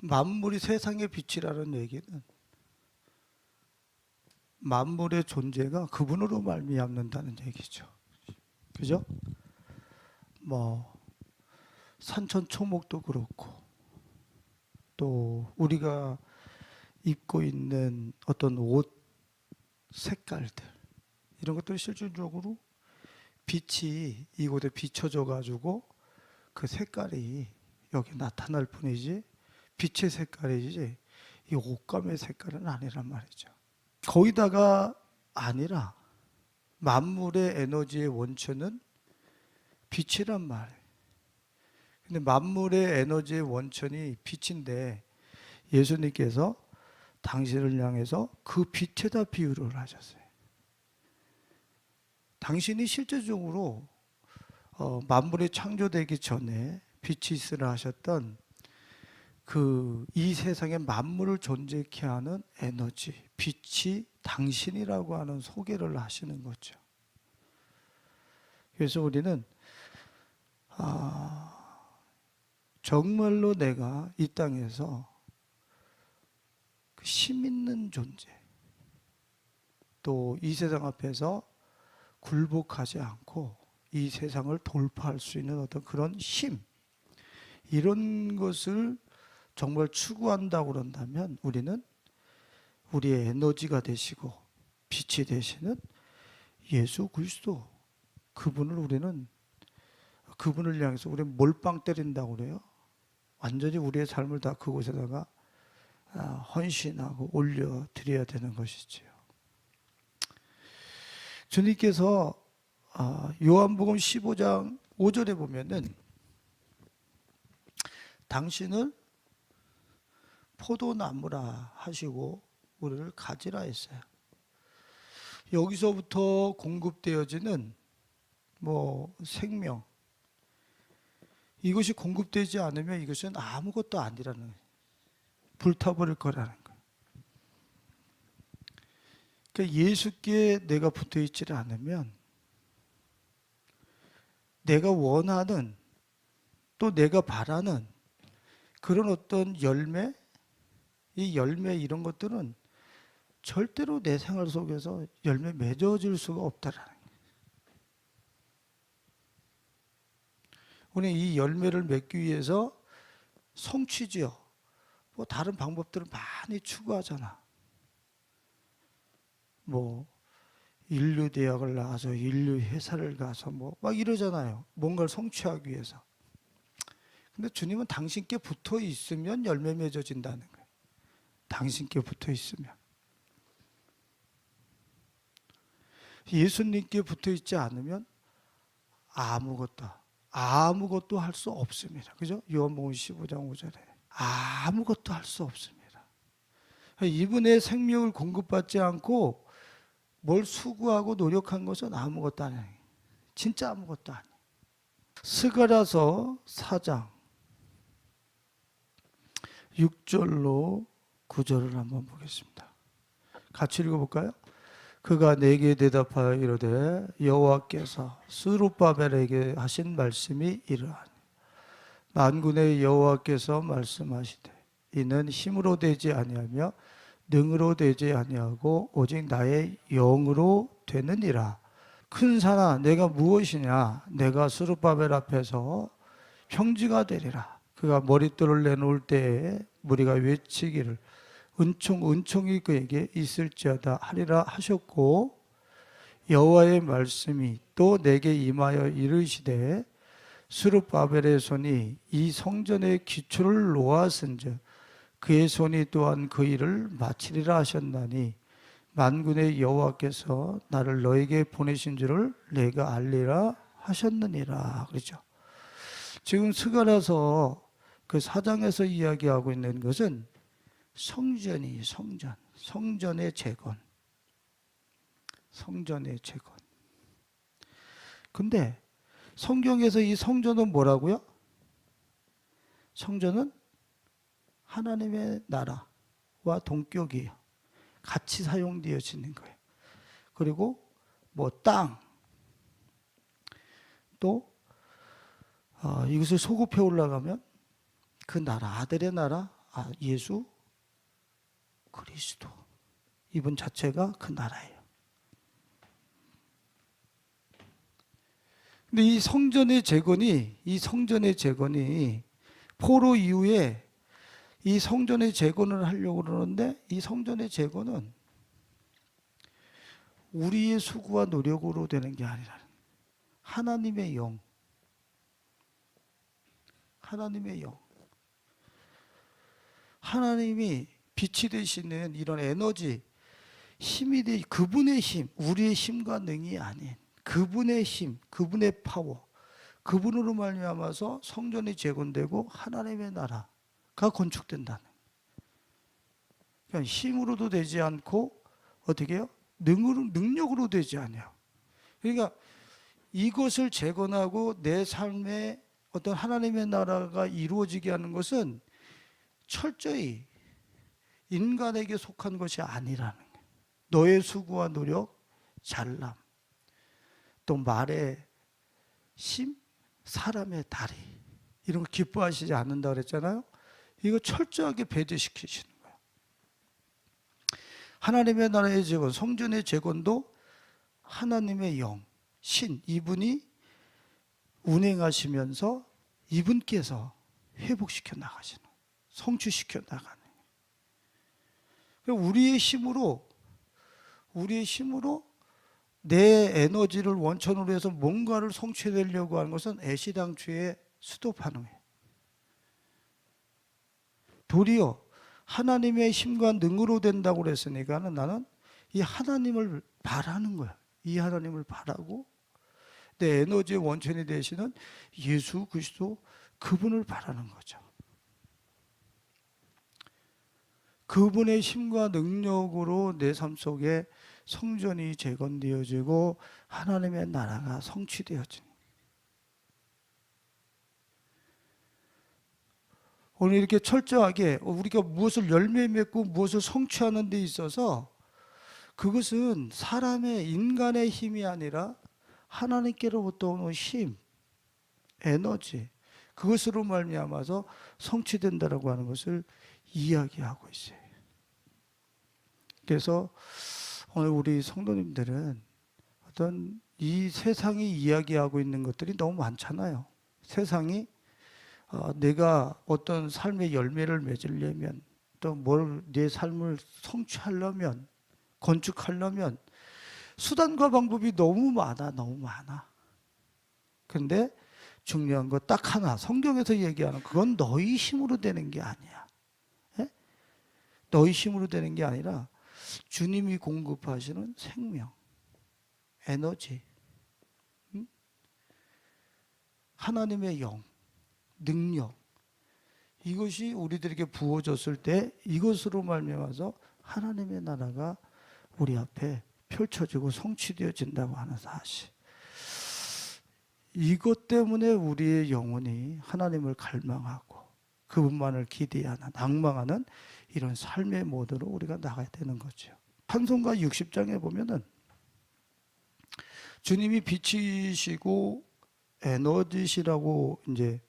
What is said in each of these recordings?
만물이 세상의 빛이라는 얘기는 만물의 존재가 그분으로 말미암는다는 얘기죠. 그죠? 뭐 산천초목도 그렇고 또 우리가 입고 있는 어떤 옷 색깔들 이런 것들이 실질적으로 빛이 이곳에 비춰져 가지고 그 색깔이 여기 나타날 뿐이지 빛의 색깔이지 이 옷감의 색깔은 아니란 말이죠. 거기다가 아니라 만물의 에너지의 원천은 빛이란 말이에요. 근데 만물의 에너지의 원천이 빛인데 예수님께서 당신을 향해서 그 빛에다 비유를 하셨어요. 당신이 실제적으로 만물이 창조되기 전에 빛이 있으라 하셨던 그 이 세상의 만물을 존재케 하는 에너지, 빛이 당신이라고 하는 소개를 하시는 거죠. 그래서 우리는 정말로 내가 이 땅에서 힘 있는 존재, 또 이 세상 앞에서 굴복하지 않고 이 세상을 돌파할 수 있는 어떤 그런 힘, 이런 것을 정말 추구한다고 그런다면 우리는 우리의 에너지가 되시고 빛이 되시는 예수 그리스도, 우리는 그분을 향해서 우리는 몰빵 때린다고 그래요. 완전히 우리의 삶을 다 그곳에다가 헌신하고 올려드려야 되는 것이지요. 주님께서 요한복음 15장 5절에 보면은 당신을 포도나무라 하시고 우리를 가지라 했어요. 여기서부터 공급되어지는 생명, 이것이 공급되지 않으면 이것은 아무것도 아니라는 거예요. 불타버릴 거라는 거예요. 그러니까 예수께 내가 붙어 있지를 않으면 내가 원하는 또 내가 바라는 그런 어떤 열매, 이 열매 이런 것들은 절대로 내 생활 속에서 열매 맺어질 수가 없다라는 거예요. 우리는 이 열매를 맺기 위해서 성취지요. 다른 방법들을 많이 추구하잖아. 인류대학을 나와서 인류회사를 가서 막 이러잖아요. 뭔가를 성취하기 위해서. 근데 주님은 당신께 붙어 있으면 열매 맺어진다는 거예요. 당신께 붙어 있으면. 예수님께 붙어 있지 않으면 아무것도 할 수 없습니다. 그죠? 요한복음 15장 5절에 아무것도 할 수 없습니다. 이분의 생명을 공급받지 않고 뭘 수고하고 노력한 것은 아무것도 아니에요. 진짜 아무것도 아니에요. 스가랴서 4장 6절로 9절을 한번 보겠습니다. 같이 읽어볼까요? 그가 내게 대답하여 이르되 여호와께서 스룹바벨에게 하신 말씀이 이러하니 만군의 여호와께서 말씀하시되 이는 힘으로 되지 아니하며 능으로 되지 아니하고 오직 나의 영으로 되느니라. 큰 산아 내가 무엇이냐? 내가 스룹바벨 앞에서 평지가 되리라. 그가 머릿돌을 내놓을 때에 무리가 외치기를 은총이 그에게 있을지어다 하리라 하셨고 여호와의 말씀이 또 내게 임하여 이르시되 스룹바벨의 손이 이 성전의 기초를 놓았은즉 그의 손이 또한 그 일을 마치리라 하셨나니 만군의 여호와께서 나를 너에게 보내신 줄을 내가 알리라 하셨느니라. 그렇죠. 지금 스가랴서 그 4장에서 이야기하고 있는 것은 성전의 재건. 근데 성경에서 이 성전은 뭐라고요? 성전은 하나님의 나라와 동격이에요. 같이 사용되어지는 거예요. 그리고 땅, 또 이것을 소급해 올라가면 그 나라, 아들의 나라, 예수 그리스도 이분 자체가 그 나라예요. 근데 이 성전의 재건이 포로 이후에 이 성전의 재건을 하려고 그러는데, 이 성전의 재건은 우리의 수고와 노력으로 되는 게 아니라 하나님의 영, 하나님이 빛이 되시는 이런 에너지, 힘이 돼, 그분의 힘, 우리의 힘과 능이 아닌 그분의 힘, 그분의 파워, 그분으로 말미암아서 성전이 재건되고 하나님의 나라가 건축된다는. 그러니까 힘으로도 되지 않고 어떻게 해요? 능력으로 되지 않아요. 그러니까 이것을 재건하고 내 삶에 어떤 하나님의 나라가 이루어지게 하는 것은 철저히 인간에게 속한 것이 아니라는 거예요. 너의 수고와 노력, 잘남, 또 말의 심, 사람의 다리, 이런 거 기뻐하시지 않는다 그랬잖아요. 이거 철저하게 배제시키시는 거예요. 하나님의 나라의 재건, 성전의 재건도 하나님의 영, 신, 이분이 운행하시면서 이분께서 회복시켜 나가시는, 성취시켜 나가는. 우리의 힘으로 내 에너지를 원천으로 해서 뭔가를 성취되려고 하는 것은 애시당초의 수도판응이에요. 도리어 하나님의 힘과 능으로 된다고 그랬으니까 나는 이 하나님을 바라는 거야. 이 하나님을 바라고 내 에너지의 원천이 되시는 예수 그리스도, 그분을 바라는 거죠. 그분의 힘과 능력으로 내 삶 속에 성전이 재건되어지고 하나님의 나라가 성취되어지는. 오늘 이렇게 철저하게 우리가 무엇을 열매 맺고 무엇을 성취하는 데 있어서 그것은 사람의, 인간의 힘이 아니라 하나님께로부터 오는 힘, 에너지, 그것으로 말미암아서 성취된다라고 하는 것을 이야기하고 있어요. 그래서 오늘 우리 성도님들은 어떤 이 세상이 이야기하고 있는 것들이 너무 많잖아요. 세상이 내가 어떤 삶의 열매를 맺으려면, 또 뭘 내 삶을 성취하려면, 건축하려면 수단과 방법이 너무 많아. 그런데 중요한 거 딱 하나, 성경에서 얘기하는 그건 너희 힘으로 되는 게 아니야. 예? 너희 힘으로 되는 게 아니라 주님이 공급하시는 생명, 에너지, 하나님의 영, 능력, 이것이 우리들에게 부어졌을 때 이것으로 말미암아서 하나님의 나라가 우리 앞에 펼쳐지고 성취되어진다고 하는 사실. 이것 때문에 우리의 영혼이 하나님을 갈망하고 그분만을 기대하는, 낭망하는 이런 삶의 모드로 우리가 나가야 되는 거죠. 찬송가 60장에 보면은 주님이 빛이시고 에너지시라고, 이제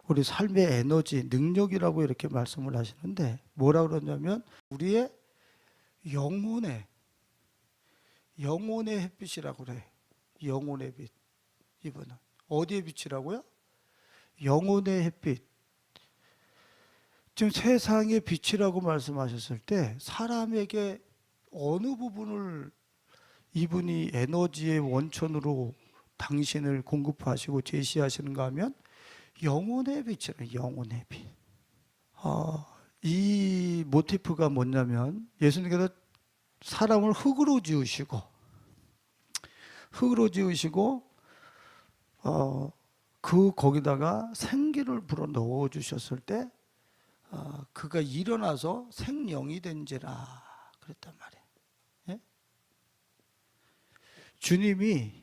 우리 삶의 에너지, 능력이라고 이렇게 말씀을 하시는데, 뭐라 그러냐면 우리의 영혼의 햇빛이라고 그래. 영혼의 빛. 이분은 어디의 빛이라고요? 영혼의 햇빛. 지금 세상의 빛이라고 말씀하셨을 때 사람에게 어느 부분을 이분이 에너지의 원천으로 당신을 공급하시고 제시하시는가 하면 영혼의 빛이에요. 영혼의 빛. 이 모티프가 뭐냐면, 예수님께서 사람을 흙으로 지으시고 거기다가 생기를 불어 넣어 주셨을 때 그가 일어나서 생명이 된지라 그랬단 말이에요. 예? 주님이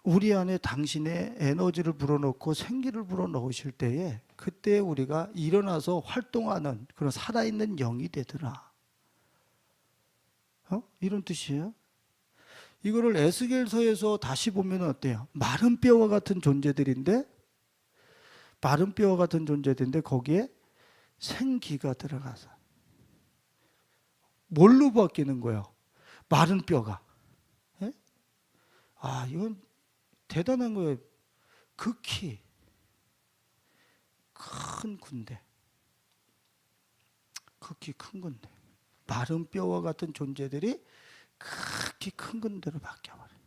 우리 안에 당신의 에너지를 불어넣고 생기를 불어넣으실 때에 그때 우리가 일어나서 활동하는 그런 살아있는 영이 되더라. 이런 뜻이에요. 이거를 에스겔서에서 다시 보면 어때요? 마른 뼈와 같은 존재들인데 거기에 생기가 들어가서 뭘로 바뀌는 거예요? 마른 뼈가. 예? 아, 이건 대단한 거예요. 극히 큰 군대. 극히 큰 군대. 마른 뼈와 같은 존재들이 극히 큰 군대로 바뀌어버려요.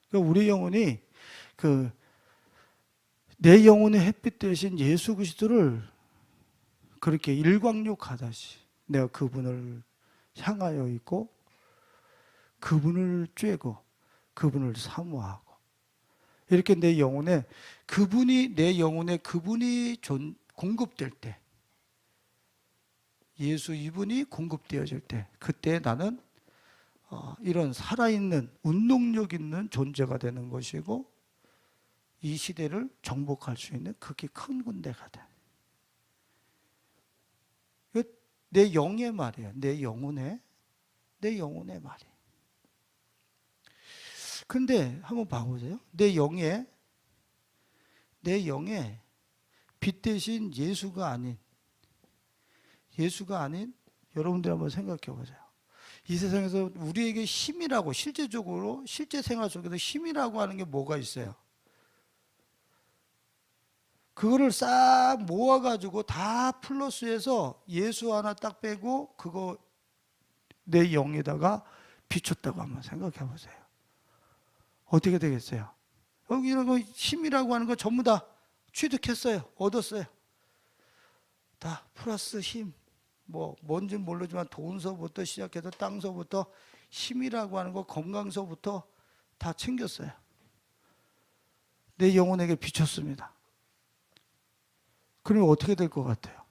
그러니까 우리 영혼이 내 영혼의 햇빛 대신 예수 그리스도를 그렇게 일광욕하듯이 내가 그분을 향하여 있고 그분을 쬐고 그분을 사모하고 이렇게 내 영혼에 그분이 공급될 때 예수 이분이 공급되어질 때 그때 나는 이런 살아있는 운동력 있는 존재가 되는 것이고 이 시대를 정복할 수 있는 그렇게 큰 군대가 돼. 내 영의 말이에요. 내 영혼의 말이. 근데 한번 봐보세요. 내 영의 빛 대신 예수가 아닌 여러분들 한번 생각해 보세요. 이 세상에서 우리에게 힘이라고 실제적으로 실제 생활 속에서 힘이라고 하는 게 뭐가 있어요? 그거를 싹 모아가지고 다 플러스해서 예수 하나 딱 빼고 그거 내 영에다가 비췄다고 한번 생각해 보세요. 어떻게 되겠어요? 여기 이런 거 힘이라고 하는 거 전부 다 취득했어요. 얻었어요. 다 플러스 힘. 뭔지 모르지만 돈서부터 시작해서 땅서부터 힘이라고 하는 거 건강서부터 다 챙겼어요. 내 영혼에게 비췄습니다. 그러면 어떻게 될 것 같아요?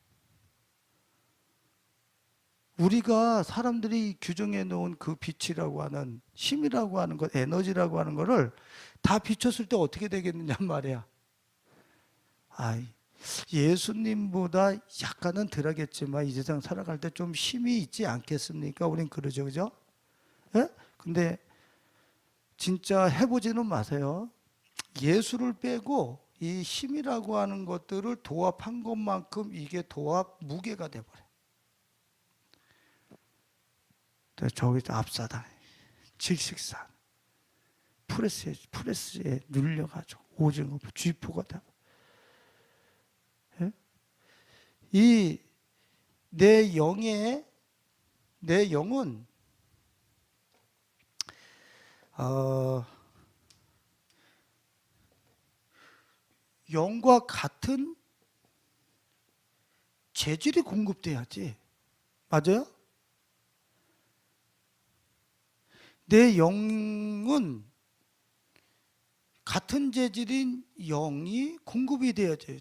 우리가 사람들이 규정해 놓은 그 빛이라고 하는 힘이라고 하는 것, 에너지라고 하는 거를 다 비췄을 때 어떻게 되겠느냐 말이야. 예수님보다 약간은 덜하겠지만 이 세상 살아갈 때 좀 힘이 있지 않겠습니까? 우린 그러죠, 그죠? 예? 근데 진짜 해보지는 마세요. 예수를 빼고 이 힘이라고 하는 것들을 도합한 것만큼 이게 도합 무게가 돼버려. 저기서 앞사단, 질식산, 프레스에 눌려가지고 오징어, 쥐포가 돼. 예? 이 내 영은 영과 같은 재질이 공급돼야지. 맞아요? 내 영은 같은 재질인 영이 공급이 되어져야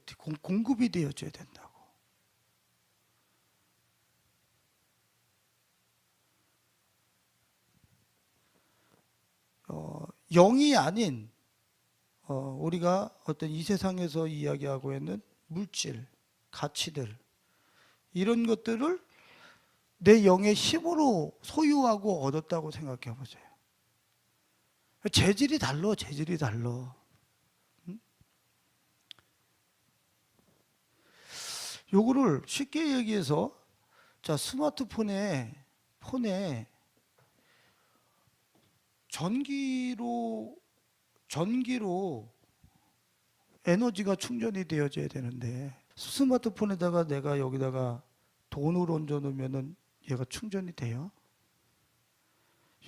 된다고. 영이 아닌 우리가 어떤 이 세상에서 이야기하고 있는 물질, 가치들 이런 것들을 내 영의 힘으로 소유하고 얻었다고 생각해 보세요. 재질이 달라. 요거를 쉽게 얘기해서 자, 스마트폰에 전기로 에너지가 충전이 되어져야 되는데 스마트폰에다가 내가 여기다가 돈을 얹어 놓으면은 얘가 충전이 돼요?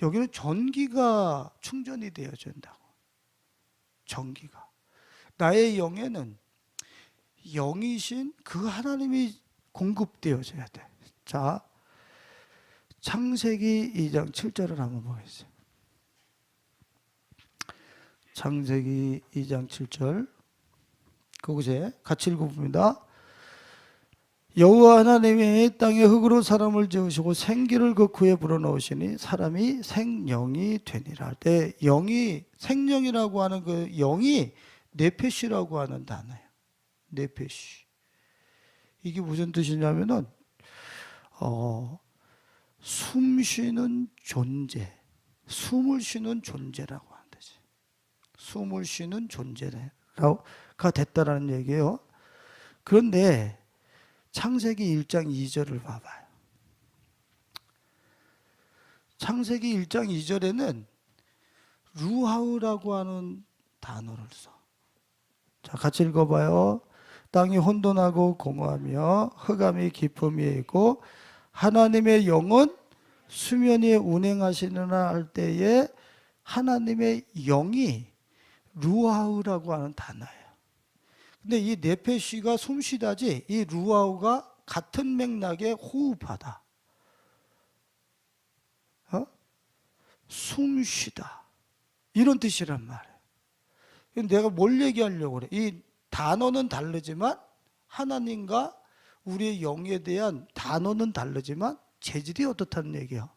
여기는 전기가 충전이 되어진다고. 전기가. 나의 영에는 영이신 그 하나님이 공급되어져야 돼. 자, 창세기 2장 7절을 한번 보겠습니다. 창세기 2장 7절 그곳에 같이 읽어봅니다. 여호와 하나님이 땅의 흙으로 사람을 지으시고 생기를 그 구에 불어넣으시니 사람이 생령이 되니라 할 때 영이 생령이라고 하는 그 영이 네페시라고 하는 단어예요. 네페시. 이게 무슨 뜻이냐면은 숨 쉬는 존재, 숨을 쉬는 존재라고 하는 뜻이. 숨을 쉬는 존재가 됐다라는 얘기예요. 그런데 창세기 1장 2절을 봐봐요. 창세기 1장 2절에는 루하우라고 하는 단어를 써. 자, 같이 읽어봐요. 땅이 혼돈하고 공허하며 흑암이 깊음이 있고 하나님의 영은 수면 위에 운행하시느라 할 때에 하나님의 영이 루하우라고 하는 단어예요. 근데 이 네페시가 숨쉬다지 이 루하우가 같은 맥락에 호흡하다. 숨쉬다. 이런 뜻이란 말이에요. 내가 뭘 얘기하려고 그래? 이 단어는 다르지만 하나님과 우리의 영에 대한 단어는 다르지만 재질이 어떻다는 얘기야?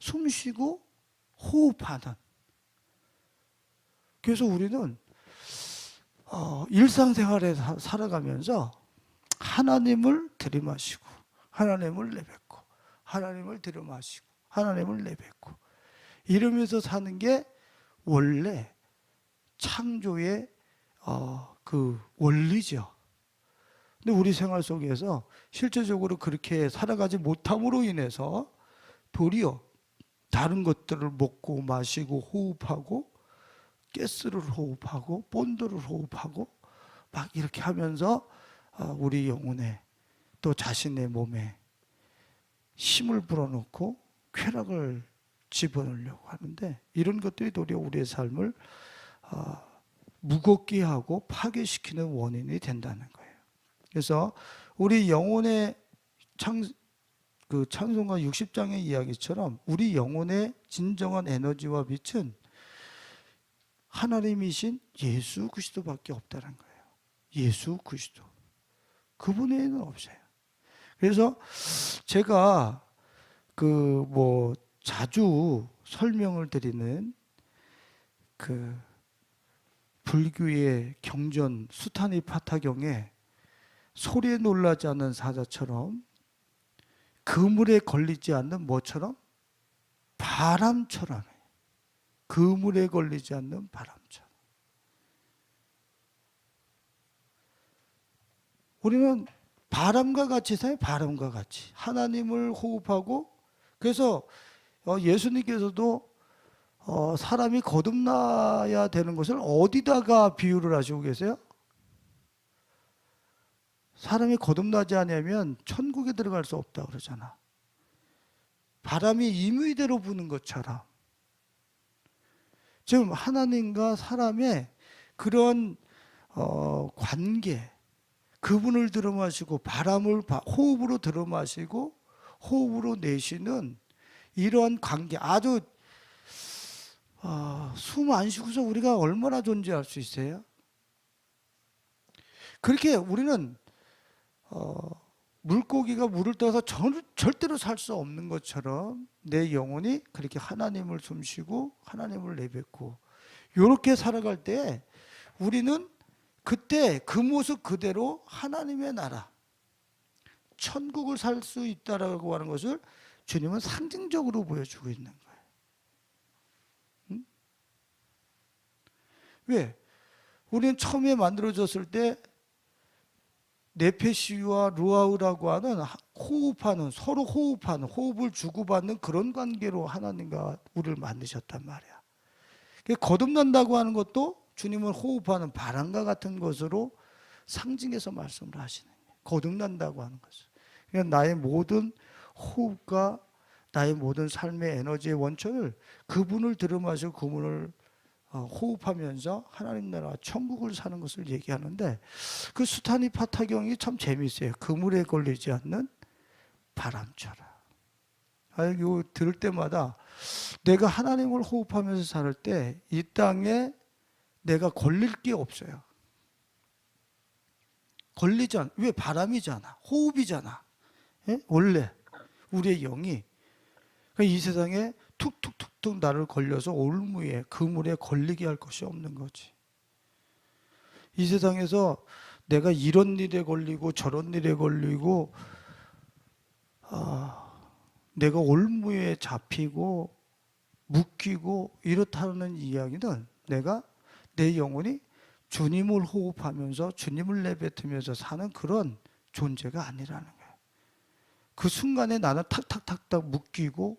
숨쉬고 호흡하는. 그래서 우리는 일상생활에 살아가면서 하나님을 들이마시고 하나님을 내뱉고 하나님을 들이마시고 하나님을 내뱉고 이러면서 사는 게 원래 창조의 그 원리죠. 근데 우리 생활 속에서 실제적으로 그렇게 살아가지 못함으로 인해서 도리어 다른 것들을 먹고 마시고 호흡하고 가스를 호흡하고 본드를 호흡하고 막 이렇게 하면서 우리 영혼에 또 자신의 몸에 힘을 불어넣고 쾌락을 집어넣으려고 하는데 이런 것들이 도리어 우리의 삶을 무겁게 하고 파괴시키는 원인이 된다는 거예요. 그래서 우리 영혼의 찬송가 60장의 이야기처럼 우리 영혼의 진정한 에너지와 빛은 하나님이신 예수 그리스도밖에 없다는 거예요. 예수 그리스도. 그분 외에는 없어요. 그래서 제가 자주 설명을 드리는 불교의 경전 수타니 파타경에 소리에 놀라지 않는 사자처럼 그물에 걸리지 않는 뭐처럼? 바람처럼. 그물에 걸리지 않는 바람처럼. 우리는 바람과 같이 사요. 바람과 같이. 하나님을 호흡하고 그래서 예수님께서도 사람이 거듭나야 되는 것을 어디다가 비유를 하시고 계세요? 사람이 거듭나지 않으면 천국에 들어갈 수 없다 그러잖아. 바람이 임의대로 부는 것처럼. 지금 하나님과 사람의 그런 관계, 그분을 들어마시고 바람을 호흡으로 들어마시고 호흡으로 내쉬는 이러한 관계, 아주 숨 안 쉬고서 우리가 얼마나 존재할 수 있어요? 그렇게 우리는 물고기가 물을 떠서 절대로 살 수 없는 것처럼 내 영혼이 그렇게 하나님을 숨쉬고 하나님을 내뱉고 이렇게 살아갈 때 우리는 그때 그 모습 그대로 하나님의 나라, 천국을 살 수 있다라고 하는 것을 주님은 상징적으로 보여주고 있는 거예요. 응? 왜? 우리는 처음에 만들어졌을 때 네페시와 루아우라고 하는 호흡하는, 서로 호흡하는, 호흡을 주고받는 그런 관계로 하나님과 우리를 만드셨단 말이야. 거듭난다고 하는 것도 주님은 호흡하는 바람과 같은 것으로 상징해서 말씀을 하시는 거예요. 거듭난다고 하는 것을. 그러니까 나의 모든 호흡과 나의 모든 삶의 에너지의 원천을 그분을 들어마시고 그분을 호흡하면서 하나님 나라 천국을 사는 것을 얘기하는데 그 수타니 파타경이 참 재미있어요. 그물에 걸리지 않는 바람처럼. 이거 들을 때마다 내가 하나님을 호흡하면서 살 때 이 땅에 내가 걸릴 게 없어요. 걸리지 않아. 왜? 바람이잖아. 호흡이잖아. 예? 원래 우리의 영이 이 세상에 툭툭툭툭 나를 걸려서 올무에 그물에 걸리게 할 것이 없는 거지. 이 세상에서 내가 이런 일에 걸리고 저런 일에 걸리고 내가 올무에 잡히고 묶이고 이렇다는 이야기는 내가 내 영혼이 주님을 호흡하면서 주님을 내뱉으면서 사는 그런 존재가 아니라는 거예요. 그 순간에 나는 탁탁탁탁 묶이고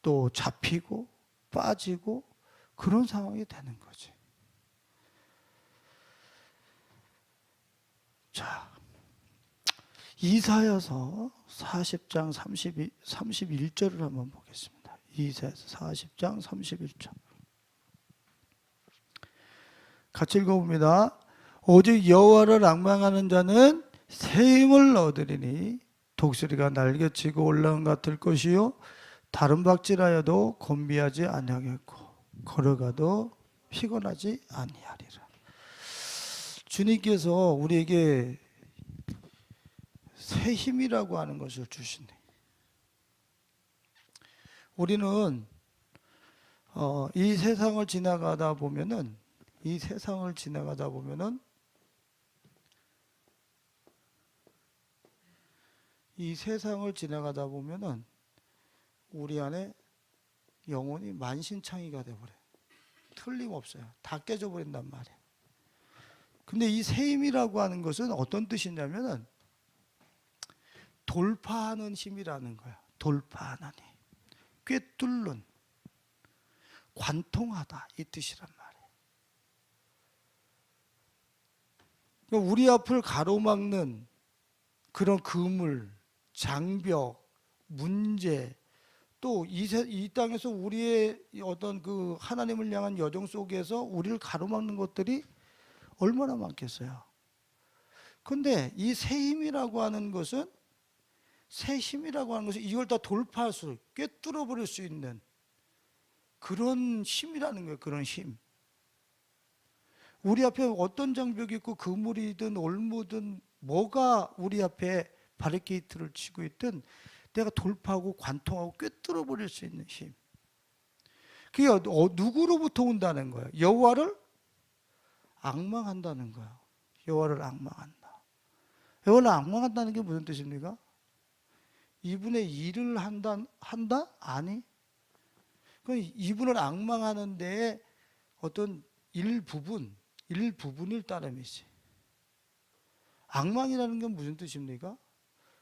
또 잡히고 빠지고 그런 상황이 되는 거지. 자, 이사야서 40장 31절을 한번 보겠습니다. 이사야서 40장 31절. 같이 읽어봅니다. 오직 여호와를 앙망하는 자는 새 힘을 얻으리니 독수리가 날개치고 올라온 같을 것이요 다른 박질하여도 곤비하지 아니하겠고 걸어가도 피곤하지 아니하리라. 주님께서 우리에게 새 힘이라고 하는 것을 주시네. 우리는 이 세상을 지나가다 보면은 우리 안에 영혼이 만신창이가 돼버려요. 틀림없어요. 다 깨져버린단 말이에요. 근데 이 새 힘이라고 하는 것은 어떤 뜻이냐면은 돌파하는 힘이라는 거야. 돌파하는 힘. 꿰뚫는, 관통하다 이 뜻이란 말이에요. 그러니까 우리 앞을 가로막는 그런 그물, 장벽, 문제, 또 이 땅에서 우리의 어떤 그 하나님을 향한 여정 속에서 우리를 가로막는 것들이 얼마나 많겠어요. 그런데 이 새 힘이라고 하는 것은 이걸 다 돌파할 수, 꿰뚫어 버릴 수 있는 그런 힘이라는 거예요. 그런 힘. 우리 앞에 어떤 장벽이 있고 그물이든 올무든 뭐가 우리 앞에 바리케이트를 치고 있든 내가 돌파하고 관통하고 꿰뚫어 버릴 수 있는 힘. 그게 누구로부터 온다는 거예요? 여호와를 앙망한다는 거예요. 여호와를 앙망한다. 여호와를 앙망한다는 게 무슨 뜻입니까? 이분의 일을 한다? 아니. 이분을 앙망하는 데에 어떤 일부분일 따름이지. 앙망이라는 건 무슨 뜻입니까?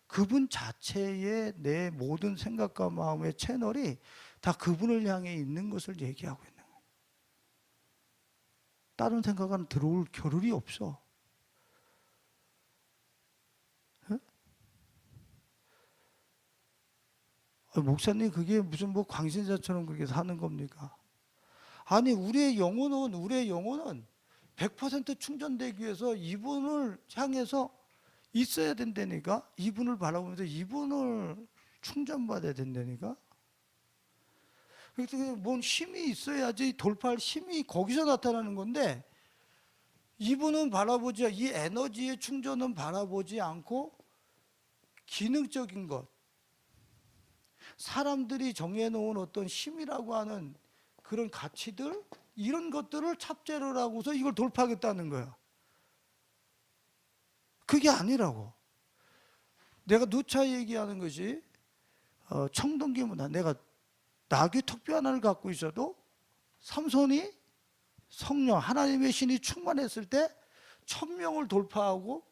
그분 자체의 내 모든 생각과 마음의 채널이 다 그분을 향해 있는 것을 얘기하고 있는 거예요. 다른 생각은 들어올 겨를이 없어. 목사님 그게 무슨 뭐 광신자처럼 그렇게 사는 겁니까? 아니 우리의 영혼은 100% 충전되기 위해서 이분을 향해서 있어야 된다니까. 이분을 바라보면서 이분을 충전받아야 된다니까. 그래서 뭔 힘이 있어야지 돌파할 힘이 거기서 나타나는 건데 이분은 이 에너지의 충전은 바라보지 않고 기능적인 것, 사람들이 정해놓은 어떤 힘이라고 하는 그런 가치들, 이런 것들을 탑재를 하고서 이걸 돌파하겠다는 거야. 그게 아니라고. 내가 누차 얘기하는 것이 청동기 문화. 내가 나귀 턱뼈 하나를 갖고 있어도 삼손이 성령 하나님의 신이 충만했을 때 1000명을 돌파하고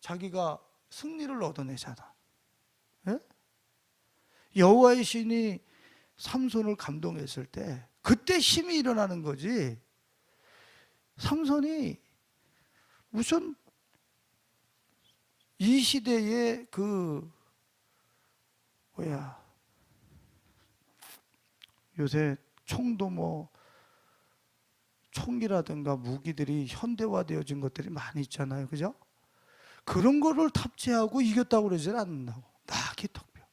자기가 승리를 얻어내잖아. 예? 여호와의 신이 삼손을 감동했을 때 그때 힘이 일어나는 거지. 삼손이 무슨 이 시대의 요새 총도 뭐 총이라든가 무기들이 현대화되어진 것들이 많이 있잖아요. 그죠? 그런 거를 탑재하고 이겼다고 그러질 않는다고. 나귀 턱뼈.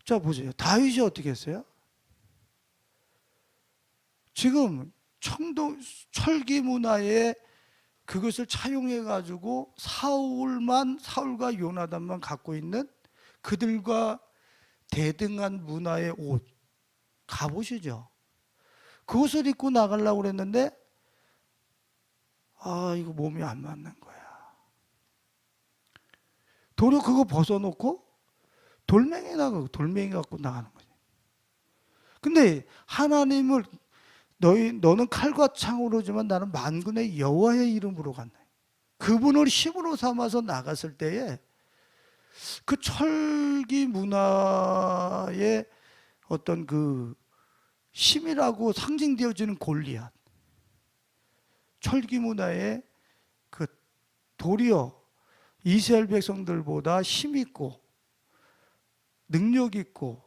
자 보세요. 다윗이 어떻게 했어요? 지금 철기 문화에 그것을 차용해 가지고 사울과 요나단만 갖고 있는 그들과 대등한 문화의 옷 가보시죠. 그것을 입고 나가려고 그랬는데 이거 몸이 안 맞는 거야. 도로 그거 벗어놓고 돌멩이 갖고 나가는 거지. 근데 하나님을 너는 칼과 창으로지만 나는 만군의 여호와의 이름으로 간다. 그분을 힘으로 삼아서 나갔을 때에 그 철기 문화의 어떤 그 힘이라고 상징되어지는 골리앗, 철기 문화의 그 도리어 이스라엘 백성들보다 힘 있고 능력 있고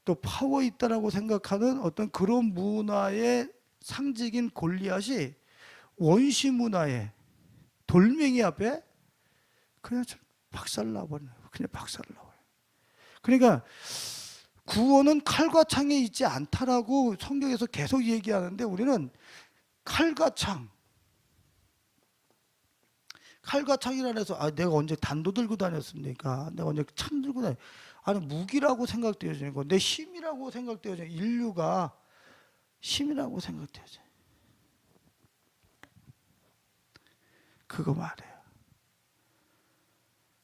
또 파워 있다라고 생각하는 어떤 그런 문화의 상징인 골리앗이 원시 문화의 돌멩이 앞에 그냥 박살나버려요. 그냥 박살나버려요. 그러니까 구원은 칼과 창에 있지 않다라고 성경에서 계속 얘기하는데 우리는 칼과 창이라 해서 내가 언제 단도 들고 다녔습니까? 내가 언제 창 들고 다녔 아니 무기라고 생각되어지는 거, 내 힘이라고 생각되어지는 인류가 힘이라고 생각되어져요. 그거 말이에요.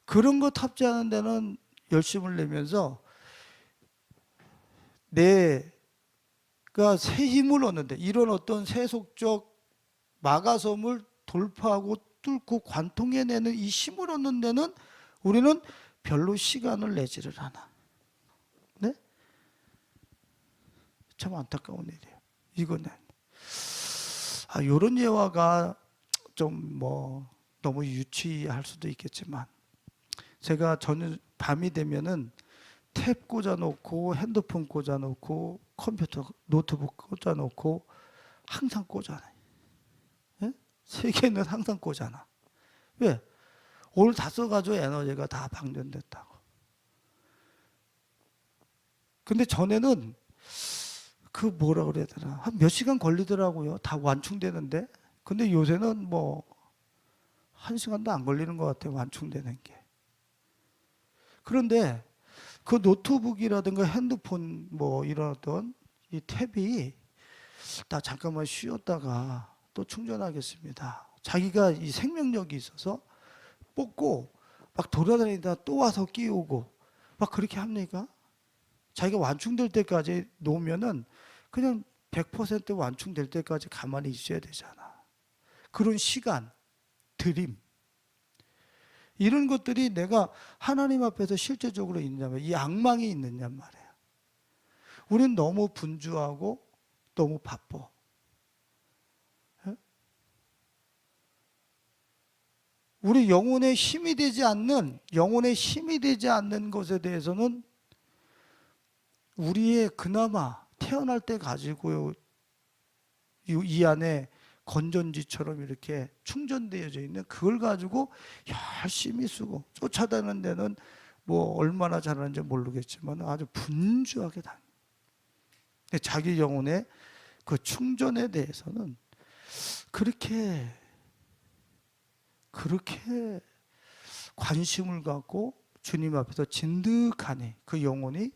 그런 거 탑재하는 데는 열심을 내면서 내가 새 힘을 얻는데 이런 어떤 세속적 마가섬을 돌파하고 뚫고 관통해내는 이 힘을 얻는 데는 우리는 별로 시간을 내지를 않아. 네? 참 안타까운 일이에요. 이거는 이런 예화가 좀 너무 유치할 수도 있겠지만 제가 저는 밤이 되면은 탭 꽂아놓고 핸드폰 꽂아놓고 컴퓨터 노트북 꽂아놓고 항상 꽂아놔요. 예? 세계는 항상 꽂아놔. 왜? 오늘 다 써가지고 에너지가 다 방전됐다고. 근데 전에는 그 뭐라 그래야 되나 한 몇 시간 걸리더라고요. 다 완충되는데. 근데 요새는 1시간도 안 걸리는 것 같아요. 완충되는 게. 그런데 그 노트북이라든가 핸드폰 이런 어떤 이 탭이 나 잠깐만 쉬었다가 또 충전하겠습니다. 자기가 이 생명력이 있어서 뽑고 막 돌아다니다 또 와서 끼우고 막 그렇게 합니까? 자기가 완충될 때까지 놓으면은 그냥 100% 완충될 때까지 가만히 있어야 되잖아. 그런 시간, 드림 이런 것들이 내가 하나님 앞에서 실제적으로 있냐면 이 악망이 있느냐 말이에요. 우리는 너무 분주하고 너무 바빠. 우리 영혼의 힘이 되지 않는 것에 대해서는 우리의 그나마 태어날 때 가지고 이 안에 건전지처럼 이렇게 충전되어져 있는 그걸 가지고 열심히 쓰고 쫓아다니는 데는 얼마나 잘하는지 모르겠지만 아주 분주하게 다녀요. 자기 영혼의 그 충전에 대해서는 그렇게 관심을 갖고 주님 앞에서 진득하니 그 영혼이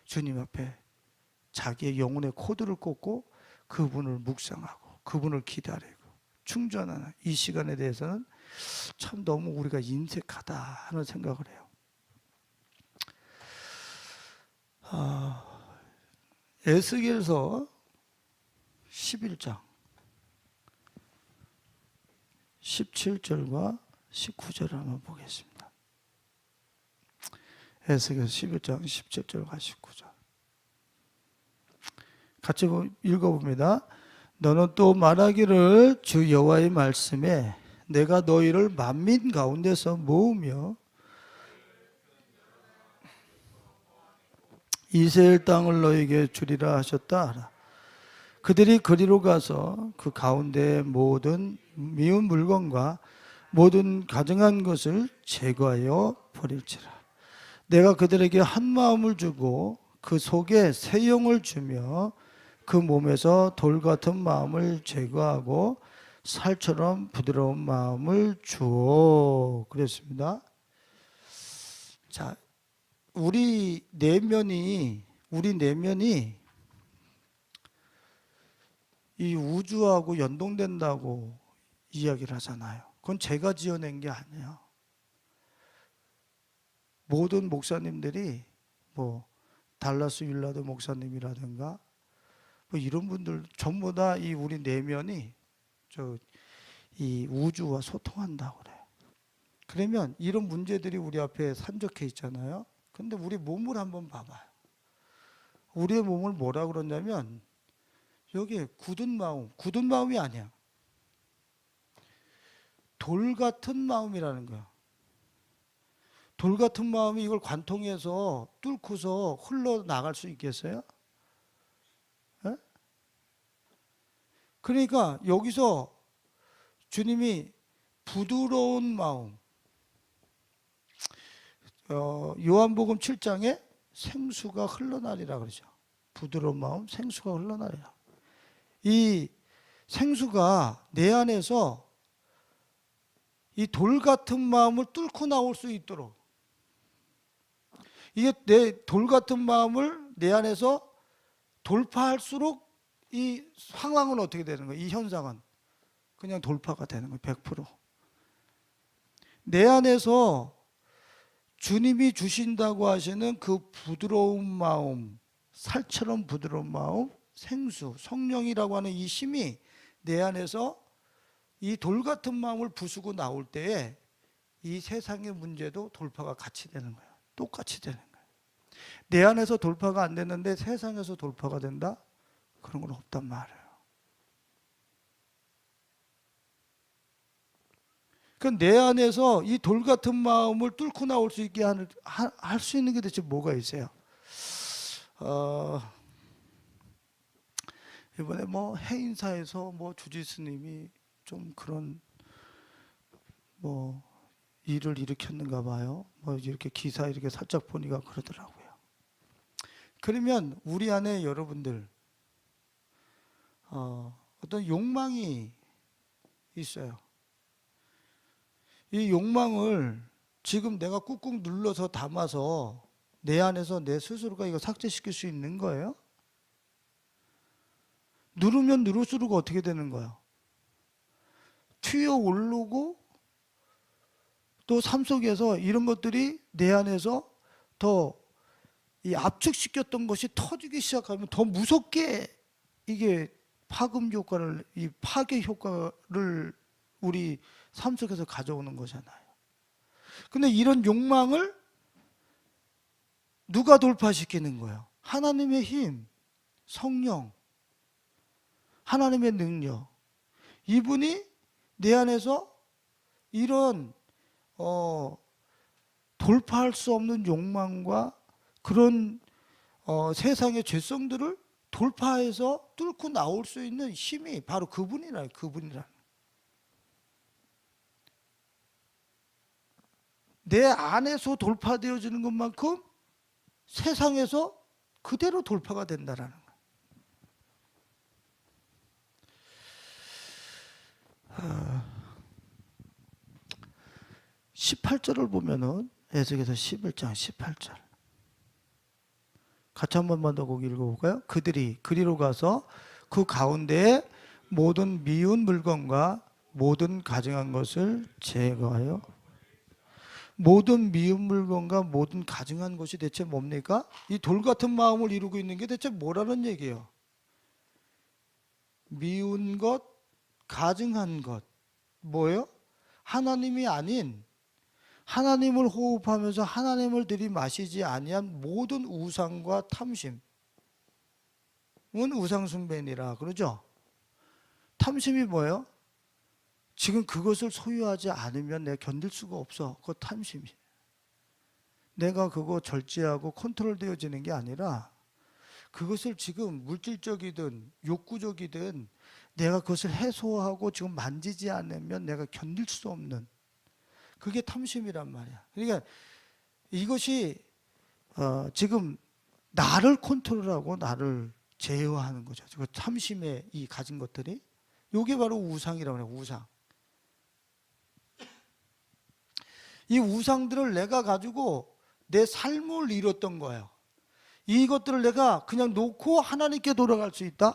주님 앞에 자기의 영혼의 코드를 꽂고 그분을 묵상하고 그분을 기다리고 충전하는 이 시간에 대해서는 참 너무 우리가 인색하다 하는 생각을 해요. 에스겔서 11장 17절과 19절을 한번 보겠습니다. 에스겔 11장 17절과 19절 같이 읽어봅니다. 너는 또 말하기를 주 여호와의 말씀에 내가 너희를 만민 가운데서 모으며 이스라엘 땅을 너희에게 주리라 하셨다 하라. 그들이 그리로 가서 그 가운데 모든 미운 물건과 모든 가증한 것을 제거하여 버릴지라. 내가 그들에게 한 마음을 주고 그 속에 새 영을 주며 그 몸에서 돌 같은 마음을 제거하고 살처럼 부드러운 마음을 주어. 그랬습니다. 자, 우리 내면이 이 우주하고 연동된다고 이야기를 하잖아요. 그건 제가 지어낸 게 아니에요. 모든 목사님들이 달라스 윌라드 목사님이라든가 뭐 이런 분들 전부 다 이 우리 내면이 이 우주와 소통한다고 그래요. 그러면 이런 문제들이 우리 앞에 산적해 있잖아요. 근데 우리 몸을 한번 봐봐요. 우리의 몸을 뭐라 그러냐면 여기 굳은 마음이 아니야. 돌 같은 마음이라는 거야. 돌 같은 마음이 이걸 관통해서 뚫고서 흘러나갈 수 있겠어요? 에? 그러니까 여기서 주님이 부드러운 마음, 요한복음 7장에 생수가 흘러나리라 그러죠. 부드러운 마음, 생수가 흘러나리라. 이 생수가 내 안에서 이 돌 같은 마음을 뚫고 나올 수 있도록, 이게 내 돌 같은 마음을 내 안에서 돌파할수록 이 상황은 어떻게 되는 거예요? 이 현상은 그냥 돌파가 되는 거예요. 100%. 내 안에서 주님이 주신다고 하시는 그 부드러운 마음, 살처럼 부드러운 마음, 생수, 성령이라고 하는 이 힘이 내 안에서 이 돌 같은 마음을 부수고 나올 때에 이 세상의 문제도 돌파가 같이 되는 거예요. 똑같이 되는 거예요. 내 안에서 돌파가 안 됐는데 세상에서 돌파가 된다? 그런 건 없단 말이에요. 그러니까 내 안에서 이 돌 같은 마음을 뚫고 나올 수 있게 할 수 있는 게 대체 뭐가 있어요? 이번에 뭐 해인사에서 뭐 주지스님이 좀 그런 뭐 일을 일으켰는가 봐요. 뭐 이렇게 기사 이렇게 살짝 보니까 그러더라고요. 그러면 우리 안에 여러분들 어떤 욕망이 있어요. 이 욕망을 지금 내가 꾹꾹 눌러서 담아서 내 안에서 내 스스로가 이거 삭제시킬 수 있는 거예요? 누르면 누를수록 어떻게 되는 거예요? 튀어 오르고 또 삶 속에서 이런 것들이 내 안에서 더 이 압축시켰던 것이 터지기 시작하면 더 무섭게 이게 파급 효과를, 이 파괴 효과를 우리 삶 속에서 가져오는 거잖아요. 근데 이런 욕망을 누가 돌파시키는 거예요? 하나님의 힘, 성령, 하나님의 능력. 이분이 내 안에서 이런 돌파할 수 없는 욕망과 그런 세상의 죄성들을 돌파해서 뚫고 나올 수 있는 힘이 바로 그분이라는. 내 안에서 돌파되어지는 것만큼 세상에서 그대로 돌파가 된다라는 거예요. 18절을 보면은 에스겔서 11장 18절 같이 한 번만 더 거기 읽어볼까요? 그들이 그리로 가서 그 가운데에 모든 미운 물건과 모든 가증한 것을 제거하여. 모든 미운 물건과 모든 가증한 것이 대체 뭡니까? 이 돌 같은 마음을 이루고 있는 게 대체 뭐라는 얘기예요? 미운 것, 가증한 것. 뭐예요? 하나님이 아닌, 하나님을 호흡하면서 하나님을 들이마시지 아니한 모든 우상과 탐심은 우상숭배니라 그러죠? 탐심이 뭐예요? 지금 그것을 소유하지 않으면 내가 견딜 수가 없어. 그거 탐심이. 내가 그거 절제하고 컨트롤 되어지는 게 아니라 그것을 지금 물질적이든 욕구적이든 내가 그것을 해소하고 지금 만지지 않으면 내가 견딜 수 없는, 그게 탐심이란 말이야. 그러니까 이것이 지금 나를 컨트롤하고 나를 제어하는 거죠. 그 탐심에 이 가진 것들이, 이게 바로 우상이라고 해요. 우상. 이 우상들을 내가 가지고 내 삶을 이뤘던 거예요. 이것들을 내가 그냥 놓고 하나님께 돌아갈 수 있다?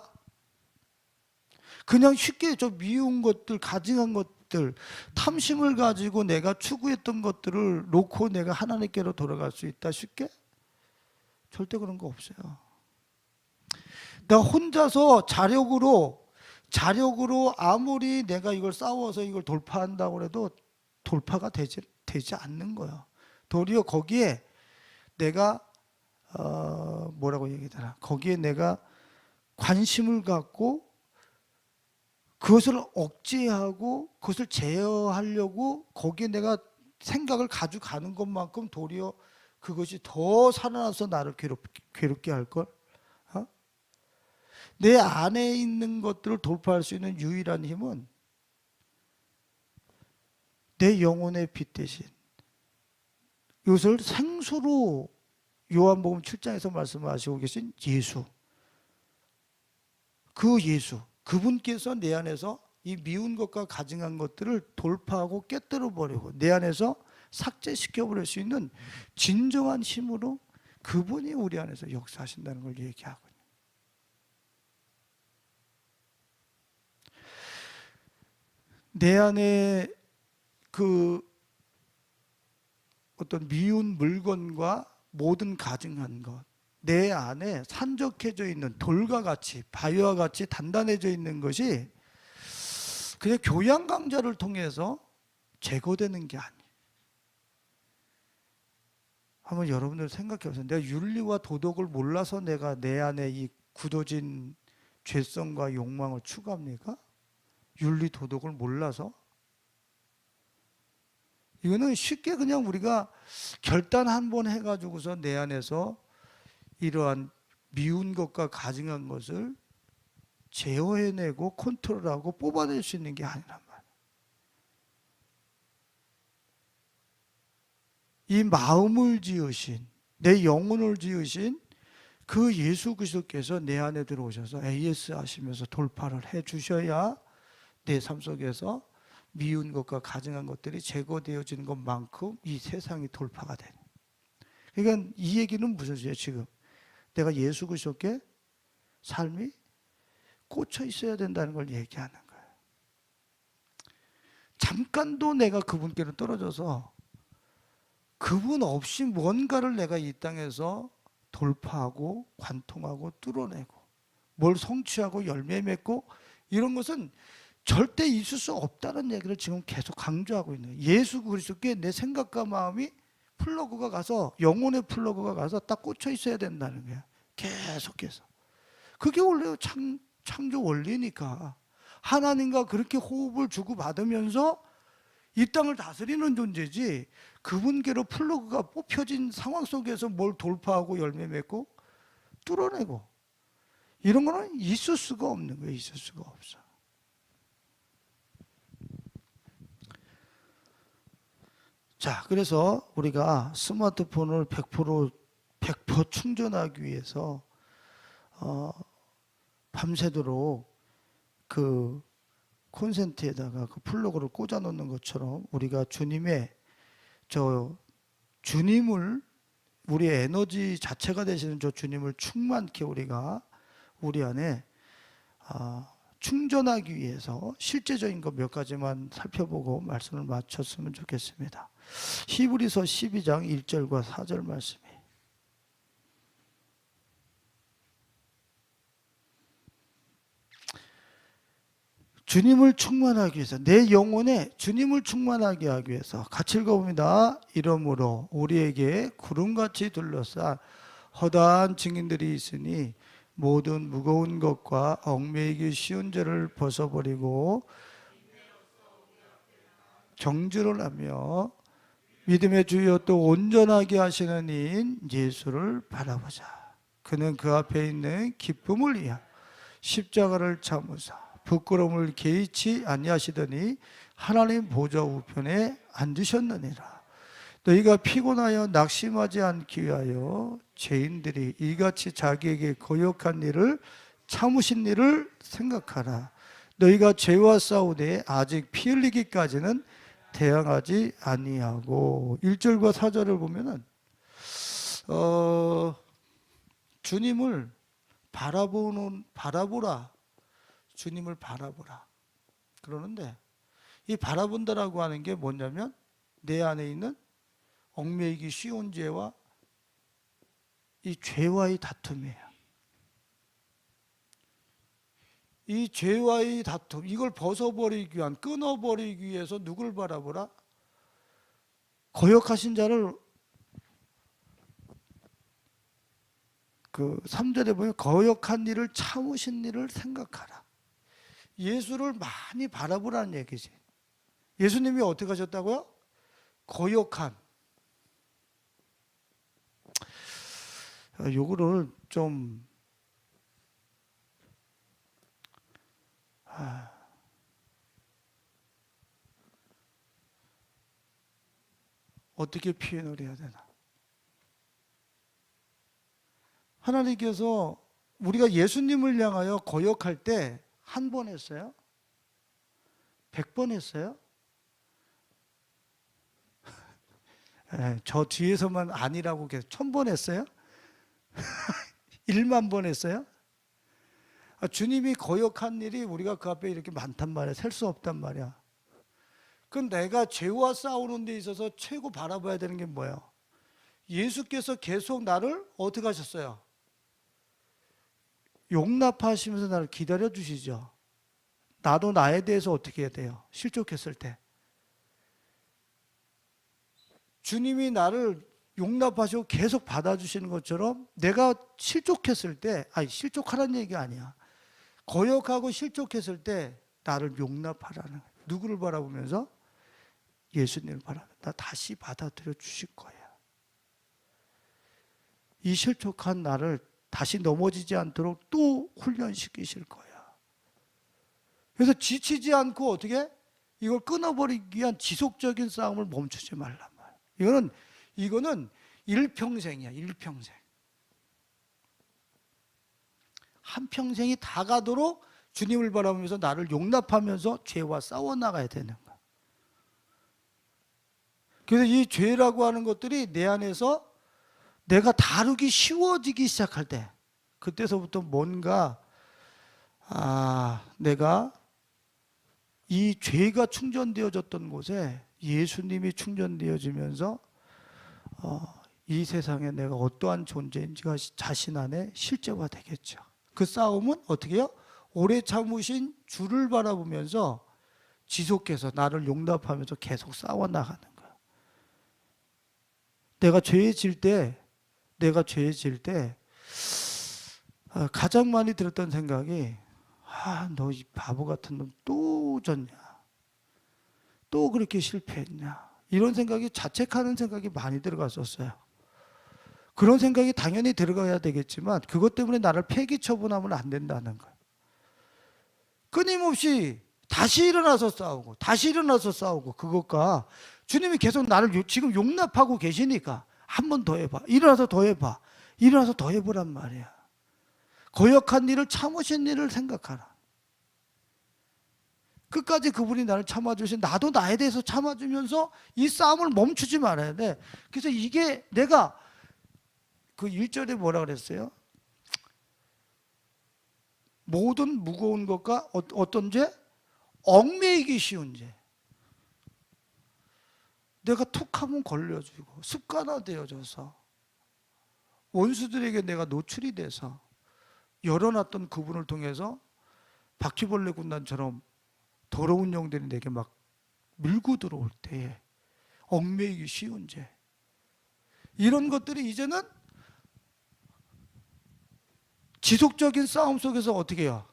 그냥 쉽게 저 미운 것들, 가증한 것들, 탐심을 가지고 내가 추구했던 것들을 놓고 내가 하나님께로 돌아갈 수 있다? 쉽게? 절대 그런 거 없어요. 내가 혼자서 자력으로 아무리 내가 이걸 싸워서 이걸 돌파한다고 해도 돌파가 되지 않는 거야. 도리어 거기에 내가 뭐라고 얘기하더라. 거기에 내가 관심을 갖고 그것을 억제하고 그것을 제어하려고 거기에 내가 생각을 가져가는 것만큼 도리어 그것이 더 살아나서 나를 괴롭게 할걸. 내 안에 있는 것들을 돌파할 수 있는 유일한 힘은 내 영혼의 빛 대신 이것을 생수로 요한복음 7장에서 말씀하시고 계신 예수, 그 예수, 그분께서 내 안에서 이 미운 것과 가증한 것들을 돌파하고 깨뜨려 버리고 내 안에서 삭제시켜 버릴 수 있는 진정한 힘으로 그분이 우리 안에서 역사하신다는 걸 얘기하거든요. 내 안에 그 어떤 미운 물건과 모든 가증한 것, 내 안에 산적해져 있는 돌과 같이 바위와 같이 단단해져 있는 것이 그냥 교양 강좌를 통해서 제거되는 게 아니에요. 한번 여러분들 생각해 보세요. 내가 윤리와 도덕을 몰라서 내가 내 안에 이 굳어진 죄성과 욕망을 추구합니까? 윤리 도덕을 몰라서? 이거는 쉽게 그냥 우리가 결단 한 번 해가지고서 내 안에서 이러한 미운 것과 가증한 것을 제어해내고 컨트롤하고 뽑아낼 수 있는 게 아니란 말이에요. 이 마음을 지으신, 내 영혼을 지으신 그 예수 그리스도께서 내 안에 들어오셔서 AS 하시면서 돌파를 해 주셔야 내 삶 속에서 미운 것과 가증한 것들이 제거되어지는 것만큼 이 세상이 돌파가 되는. 그러니까 이 얘기는 무슨 소리예요 지금? 내가 예수 그리스도께 삶이 꽂혀 있어야 된다는 걸 얘기하는 거예요. 잠깐도 내가 그분께로 떨어져서 그분 없이 뭔가를 내가 이 땅에서 돌파하고 관통하고 뚫어내고 뭘 성취하고 열매 맺고 이런 것은 절대 있을 수 없다는 얘기를 지금 계속 강조하고 있는 거예요. 예수 그리스도께 내 생각과 마음이 플러그가 가서 영혼의 플러그가 가서 딱 꽂혀 있어야 된다는 거예요. 계속해서. 그게 원래 창조 원리니까 하나님과 그렇게 호흡을 주고받으면서 이 땅을 다스리는 존재지 그분께로 플러그가 뽑혀진 상황 속에서 뭘 돌파하고 열매 맺고 뚫어내고 이런 거는 있을 수가 없는 거예요. 있을 수가 없어. 자, 그래서 우리가 스마트폰을 100% 충전하기 위해서 밤새도록 그 콘센트에다가 그 플러그를 꽂아 놓는 것처럼 우리가 주님을 우리의 에너지 자체가 되시는 저 주님을 충만케 우리가 우리 안에 충전하기 위해서 실제적인 것 몇 가지만 살펴보고 말씀을 마쳤으면 좋겠습니다. 히브리서 12장 1절과 4절 말씀이 주님을 충만하기 위해서 내 영혼에 주님을 충만하게 하기 위해서 같이 읽어봅니다. 이러므로 우리에게 구름같이 둘러싼 허다한 증인들이 있으니 모든 무거운 것과 얽매이기 쉬운 죄를 벗어버리고 정죄를 하며 믿음의 주여 또 온전하게 하시는 이인 예수를 바라보자. 그는 그 앞에 있는 기쁨을 위하여 십자가를 참으사 부끄러움을 개의치 아니하시더니 하나님 보좌 우편에 앉으셨느니라. 너희가 피곤하여 낙심하지 않기 위하여 죄인들이 이같이 자기에게 거역한 일을 참으신 일을 생각하라. 너희가 죄와 싸우되 아직 피 흘리기까지는 대항하지 아니하고 1절과 4절을 보면은 주님을 바라보라. 주님을 바라보라. 그러는데 이 바라본다라고 하는 게 뭐냐면 내 안에 있는 얽매이기 쉬운 죄와 이 죄와의 다툼이에요. 이 죄와의 다툼, 이걸 벗어버리기 위한, 끊어버리기 위해서 누굴 바라보라? 거역하신 자를, 그 3절에 보면 거역한 일을 참으신 일을 생각하라. 예수를 많이 바라보라는 얘기지. 예수님이 어떻게 하셨다고요? 거역한. 요거를 좀 어떻게 표현을 해야 되나? 하나님께서 우리가 예수님을 향하여 거역할 때 한 번 했어요? 100번 했어요? 네, 저 뒤에서만 아니라고 계속 1000번 했어요? 1만 번 했어요? 주님이 거역한 일이 우리가 그 앞에 이렇게 많단 말이야. 셀 수 없단 말이야. 그럼 내가 죄와 싸우는 데 있어서 최고 바라봐야 되는 게 뭐예요? 예수께서 계속 나를 어떻게 하셨어요? 용납하시면서 나를 기다려 주시죠. 나도 나에 대해서 어떻게 해야 돼요? 실족했을 때 주님이 나를 용납하시고 계속 받아주시는 것처럼 내가 실족했을 때, 아니 실족하라는 얘기 아니야. 거역하고 실족했을 때 나를 용납하라는 거예요. 누구를 바라보면서? 예수님을 바라보면서 나 다시 받아들여 주실 거야. 이 실족한 나를 다시 넘어지지 않도록 또 훈련시키실 거야. 그래서 지치지 않고 어떻게? 이걸 끊어버리기 위한 지속적인 싸움을 멈추지 말란 말이야. 이거는 일평생이야. 일평생. 한평생이 다 가도록 주님을 바라보면서 나를 용납하면서 죄와 싸워나가야 되는 거야. 그래서 이 죄라고 하는 것들이 내 안에서 내가 다루기 쉬워지기 시작할 때, 그때서부터 뭔가 내가 이 죄가 충전되어졌던 곳에 예수님이 충전되어지면서 이 세상에 내가 어떠한 존재인지가 자신 안에 실제화되겠죠. 그 싸움은 어떻게 해요? 오래 참으신 주를 바라보면서 지속해서 나를 용납하면서 계속 싸워나가는 거야. 내가 죄질 때 가장 많이 들었던 생각이 너 이 바보 같은 놈 또 졌냐? 또 그렇게 실패했냐? 이런 생각이 자책하는 생각이 많이 들어갔었어요. 그런 생각이 당연히 들어가야 되겠지만 그것 때문에 나를 폐기 처분하면 안 된다는 거예요. 끊임없이 다시 일어나서 싸우고 그것과 주님이 계속 나를 지금 용납하고 계시니까 한 번 더 해봐. 일어나서 더 해보란 말이야. 거역한 일을 참으신 일을 생각하라. 끝까지 그분이 나를 참아주신, 나도 나에 대해서 참아주면서 이 싸움을 멈추지 말아야 돼. 그래서 이게 내가 그 1절에 뭐라 그랬어요? 모든 무거운 것과 어떤 죄? 얽매이기 쉬운 죄. 내가 툭 하면 걸려지고 습관화되어져서 원수들에게 내가 노출이 돼서 열어놨던 그분을 통해서 바퀴벌레 군단처럼 더러운 영들이 내게 막 밀고 들어올 때에 얽매이기 쉬운 죄. 이런 것들이 이제는 지속적인 싸움 속에서 어떻게 해요?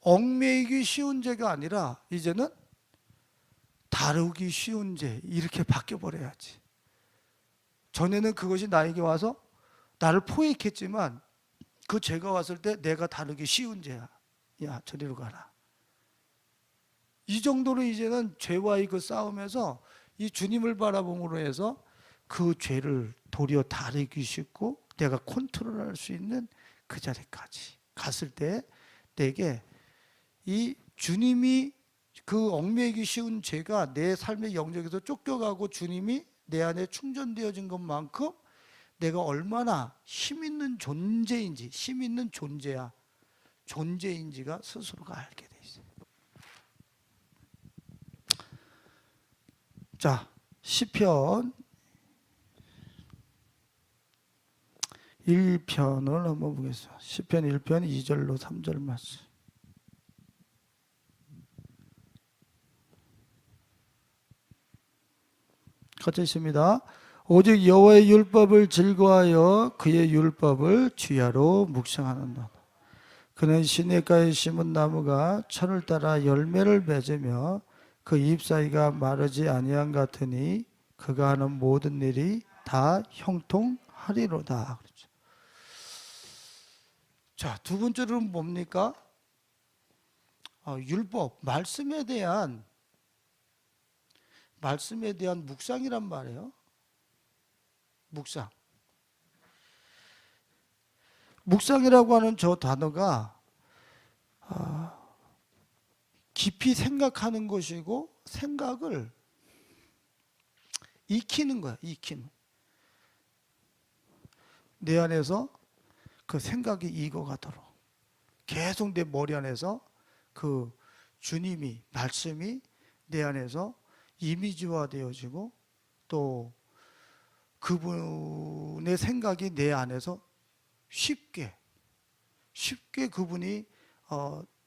얽매이기 쉬운 죄가 아니라 이제는 다루기 쉬운 죄, 이렇게 바뀌어버려야지. 전에는 그것이 나에게 와서 나를 포획했지만 그 죄가 왔을 때 내가 다루기 쉬운 죄야. 야, 저리로 가라. 이 정도로 이제는 죄와의 그 싸움에서 이 주님을 바라봄으로 해서 그 죄를 도리어 다루기 쉽고 내가 컨트롤할 수 있는 그 자리까지 갔을 때 내게 이 주님이 그 얽매이기 쉬운 죄가 내 삶의 영역에서 쫓겨가고 주님이 내 안에 충전되어진 것만큼 내가 얼마나 힘 있는 존재인지, 힘 있는 존재인지가 스스로가 알게 돼 있어요. 자, 시편 1편을 한번 보겠습니다. 시편 1편 2절로 3절 말씀. 같이 있습니다. 오직 여호와의 율법을 즐거워하여 그의 율법을 주야로 묵상하는도다. 그는 시냇가에 심은 나무가 철을 따라 열매를 맺으며 그 잎사이가 마르지 아니한 같으니 그가 하는 모든 일이 다 형통하리로다. 그렇죠. 자, 두 번째로는 뭡니까? 율법, 말씀에 대한 묵상이란 말이에요. 묵상. 묵상이라고 하는 저 단어가 깊이 생각하는 것이고 생각을 익히는 거야. 익히는. 내 안에서 그 생각이 익어가도록 계속 내 머리 안에서 그 주님이 말씀이 내 안에서 이미지화되어지고 또 그분의 생각이 내 안에서 쉽게 그분이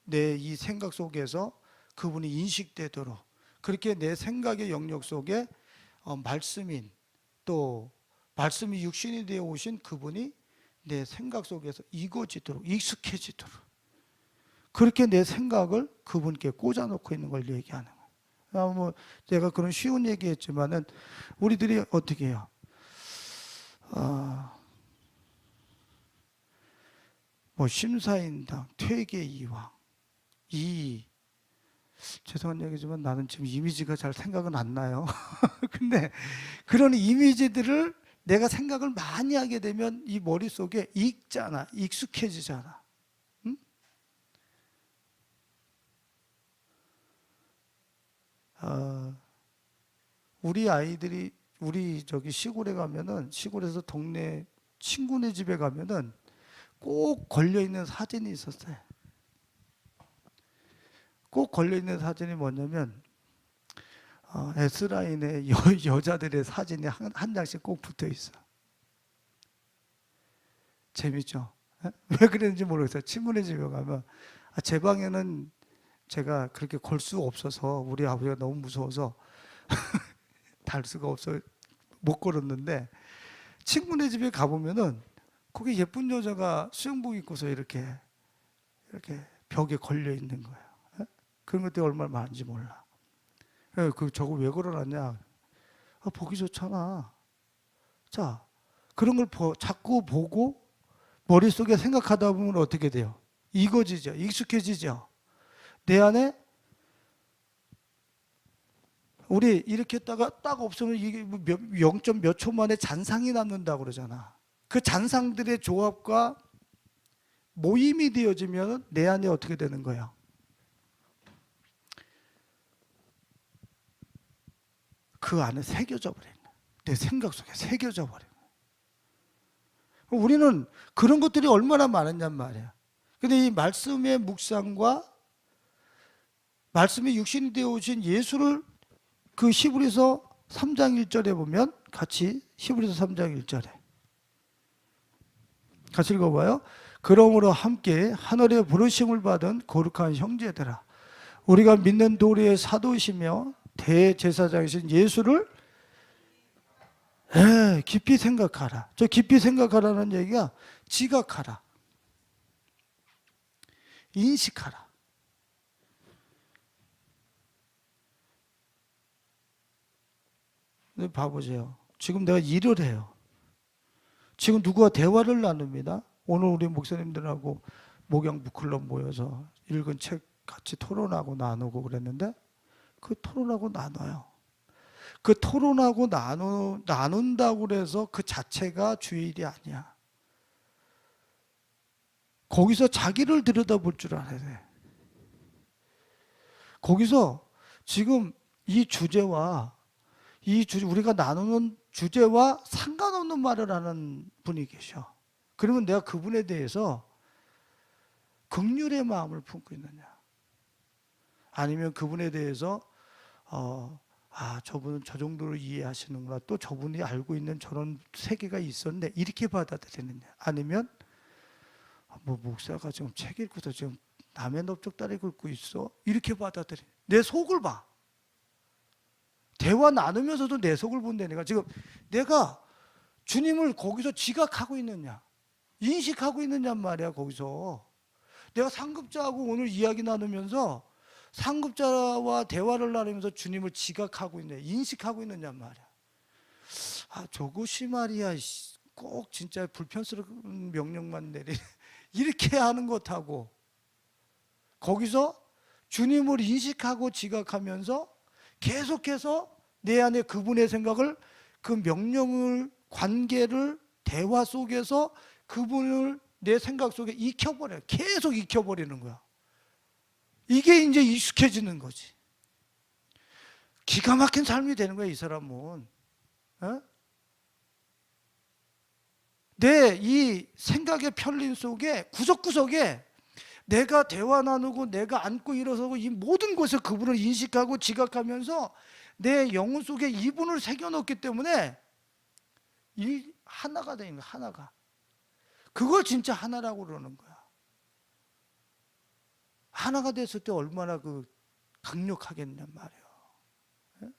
내 이 생각 속에서 그분이 인식되도록 그렇게 내 생각의 영역 속에 말씀인 또 말씀이 육신이 되어 오신 그분이 내 생각 속에서 익어지도록 익숙해지도록 그렇게 내 생각을 그분께 꽂아놓고 있는 걸 얘기하는 거예요. 뭐 제가 그런 쉬운 얘기했지만은 우리들이 어떻게 해요? 뭐 심사인당, 퇴계이왕, 죄송한 얘기지만 나는 지금 이미지가 잘 생각은 안 나요. 근데 그런 이미지들을 내가 생각을 많이 하게 되면 이 머릿속에 익잖아, 익숙해지잖아. 응? 우리 아이들이 우리 저기 시골에 가면은 시골에서 동네 친구네 집에 가면은 꼭 걸려있는 사진이 있었어요. 꼭 걸려있는 사진이 뭐냐면 S라인에 여자들의 사진이 한 장씩 꼭 붙어 있어. 재밌죠? 왜 그랬는지 모르겠어요. 친구네 집에 가면 제 방에는 제가 그렇게 걸 수 없어서 우리 아버지가 너무 무서워서 달 수가 없어 못 걸었는데 친구네 집에 가보면은 거기 예쁜 여자가 수영복 입고서 이렇게 벽에 걸려 있는 거예요. 그런 것들이 얼마나 많은지 몰라. 저거 왜 걸어놨냐? 보기 좋잖아. 자, 그런 걸 자꾸 보고 머릿속에 생각하다 보면 어떻게 돼요? 익어지죠. 익숙해지죠. 내 안에 우리 이렇게 했다가 딱 없으면 이게 0. 몇 초 만에 잔상이 남는다고 그러잖아. 그 잔상들의 조합과 모임이 되어지면 내 안에 어떻게 되는 거예요? 그 안에 새겨져 버려요. 내 생각 속에 새겨져 버려요. 우리는 그런 것들이 얼마나 많았냔 말이야. 근데 이 말씀의 묵상과 말씀의 육신이 되어 오신 예수를 그 히브리서 3장 1절에 보면 같이 히브리서 3장 1절에 같이 읽어봐요. 그러므로 함께 하늘의 부르심을 받은 거룩한 형제들아 우리가 믿는 도리의 사도시며 대제사장이신 예수를 깊이 생각하라. 저 깊이 생각하라는 얘기가 지각하라. 인식하라. 근데 봐보세요. 지금 내가 일을 해요. 지금 누구와 대화를 나눕니다. 오늘 우리 목사님들하고 목양부클럽 모여서 읽은 책 같이 토론하고 나누고 그랬는데 그 토론하고 나눠요. 그 토론하고 나눈다고 그래서 그 자체가 주의 일이 아니야. 거기서 자기를 들여다볼 줄 알아야 돼. 거기서 지금 이 주제와 우리가 나누는 주제와 상관없는 말을 하는 분이 계셔. 그러면 내가 그분에 대해서 긍휼의 마음을 품고 있느냐? 아니면 그분에 대해서 아, 저분은 저 정도로 이해하시는구나. 또 저분이 알고 있는 저런 세계가 있었네. 이렇게 받아들이느냐. 아니면 뭐 목사가 지금 책 읽고서 지금 남의 넓적다리 긁고 있어. 이렇게 받아들이. 내 속을 봐. 대화 나누면서도 내 속을 본다니까. 지금 내가 주님을 거기서 지각하고 있느냐, 인식하고 있느냐 말이야. 거기서 내가 상급자하고 오늘 이야기 나누면서 상급자와 대화를 나누면서 주님을 지각하고 있느냐, 인식하고 있느냐 말이야. 아, 저것이 말이야 꼭 진짜 불편스러운 명령만 내리 이렇게 하는 것하고 거기서 주님을 인식하고 지각하면서 계속해서 내 안에 그분의 생각을, 그 명령을, 관계를, 대화 속에서 그분을 내 생각 속에 익혀버려요. 계속 익혀버리는 거야. 이게 이제 익숙해지는 거지. 기가 막힌 삶이 되는 거야, 이 사람은. 어? 내 이 생각의 편린 속에 구석구석에 내가 대화 나누고 내가 앉고 일어서고 이 모든 곳에 그분을 인식하고 지각하면서 내 영혼 속에 이분을 새겨놓기 때문에 이 하나가 되는 거야. 하나가. 그걸 진짜 하나라고 그러는 거야. 하나가 됐을 때 얼마나 그 강력하겠냔 말이에요. 예?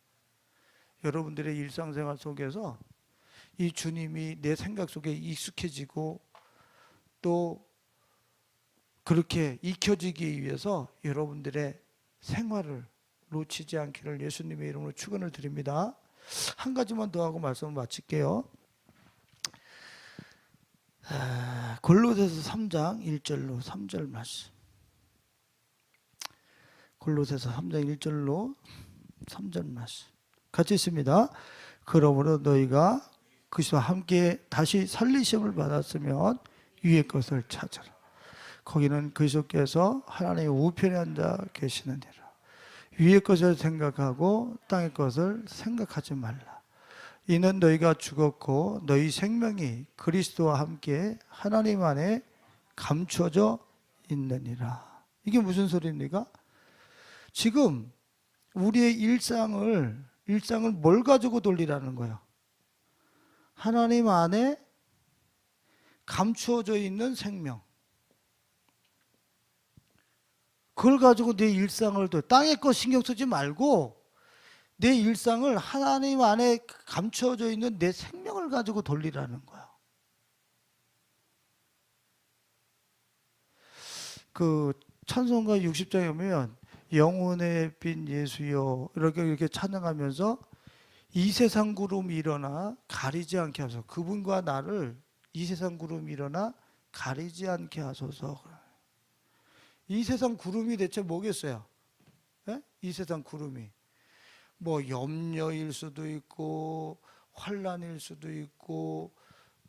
여러분들의 일상생활 속에서 이 주님이 내 생각 속에 익숙해지고 또 그렇게 익혀지기 위해서 여러분들의 생활을 놓치지 않기를 예수님의 이름으로 축원을 드립니다. 한 가지만 더 하고 말씀을 마칠게요. 골로새서 3장 1절로 3절 말씀. 골로새서 3장 1절로 3절 말씀. 같이 있습니다. 그러므로 너희가 그리스도와 함께 다시 살리심을 받았으면 위의 것을 찾아라. 거기는 그리스도께서 하나님의 우편에 앉아 계시느니라. 위의 것을 생각하고 땅의 것을 생각하지 말라. 이는 너희가 죽었고 너희 생명이 그리스도와 함께 하나님 안에 감추어져 있느니라. 이게 무슨 소리입니까? 지금 우리의 일상을 뭘 가지고 돌리라는 거예요? 하나님 안에 감추어져 있는 생명. 그걸 가지고 내 일상을 땅의 것 신경 쓰지 말고 내 일상을 하나님 안에 감추어져 있는 내 생명을 가지고 돌리라는 거야. 그 찬송가 60장에 보면 영혼의 빛 예수여 이렇게 찬양하면서 이 세상 구름이 일어나 가리지 않게 하소서. 그분과 나를 이 세상 구름이 일어나 가리지 않게 하소서. 이 세상 구름이 대체 뭐겠어요? 예? 이 세상 구름이 뭐 염려일 수도 있고 환난일 수도 있고